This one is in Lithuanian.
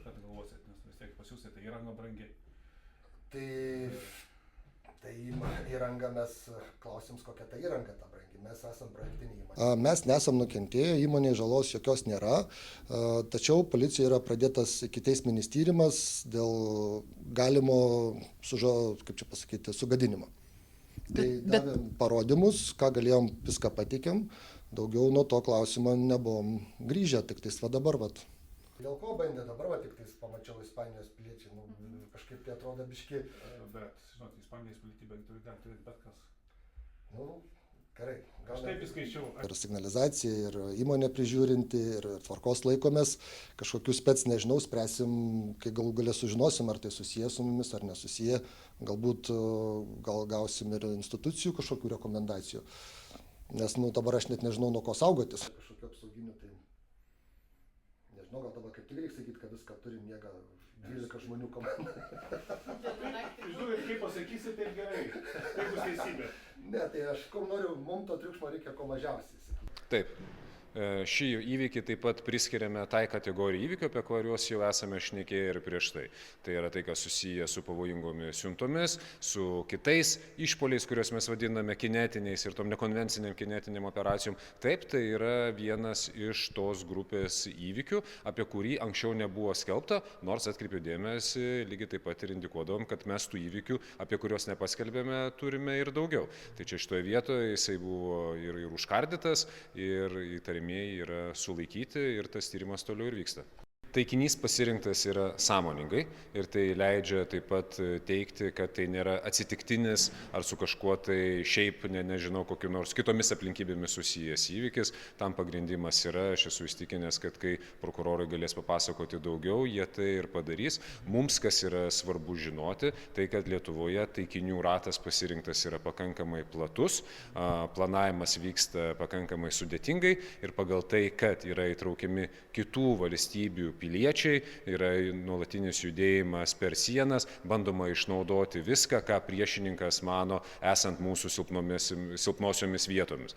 kažką tai galvosit, nes vis tiek pas jūs tai įranga brangi. Tai įranga mes klausims, kokia ta įranga ta brangi. Mes esam projektinė įmonė. Mes nesam nukentėję, įmonėje žalos jokios nėra, tačiau policija yra pradėtas ikiteisminis tyrimas dėl galimo sugadinimo. Tai davėm parodymus, ką galėjom, viską pateikėm, daugiau nuo to klausimo nebuvom grįžę, tik tais va dabar. Dėl ko bandė dabar, tik tais pamačiau Ispanijos piliečiai, kažkaip tai atrodo biški. Bet, žinot, Ispanijos pilietybę gali turėti bet kas. Gerai. Aš taip įskaičiau. Ir signalizacija, ir įmonė prižiūrinti, ir tvarkos laikomės. Kažkokių spec nežinau, spręsim, kai galų galę sužinosim, ar tai susiję su mumis, ar nesusiję. Galbūt gal gausim ir institucijų kažkokių rekomendacijų. Nes dabar aš net nežinau, nuo ko saugotis. Kažkokiu apsauginiu tai. Nežinau, gal dabar kaip tik reikia sakyti, kad viską turim miega 12 žmonių komanda. Žiūrėk, kaip pasakysi, taip gerai. Tai bus teisybė. Ne, tai aš noriu, mums to triukšmo reikia ko mažiausiai. Taip. Šį įvykį taip pat priskiriame tai kategorijai įvykių, apie kuriuos jau esame šnekėję ir prieš tai. Tai yra tai, kas susiję su pavojingomis siuntomis, su kitais išpoliais, kuriuos mes vadiname kinetiniais ir tom nekonvenciniam kinetiniam operacijom. Taip, tai yra vienas iš tos grupės įvykių, apie kurį anksčiau nebuvo skelbta, nors atkreipiu dėmesį, lygiai taip pat ir indikuodavom, kad mes tų įvykių, apie kuriuos nepaskelbėme, turime ir daugiau. Tai čia šitoje vietoje jisai buvo ir užkardytas, ir įtariamieji yra sulaikyti ir tas tyrimas toliau ir vyksta. Taikinys pasirinktas yra sąmoningai ir tai leidžia taip pat teigti, kad tai nėra atsitiktinis ar su kažkuo tai šiaip, nežinau, kokiu nors kitomis aplinkybėmis susijęs įvykis. Tam pagrindimas yra, aš esu įstikinęs, kad kai prokurorai galės papasakoti daugiau, jie tai ir padarys. Mums, kas yra svarbu žinoti, tai kad Lietuvoje taikinių ratas pasirinktas yra pakankamai platus, planavimas vyksta pakankamai sudėtingai ir pagal tai, kad yra įtraukiami kitų valstybių piliečiai, yra nuolatinis judėjimas per sienas, bandoma išnaudoti viską, ką priešininkas mano esant mūsų silpnosiomis vietomis.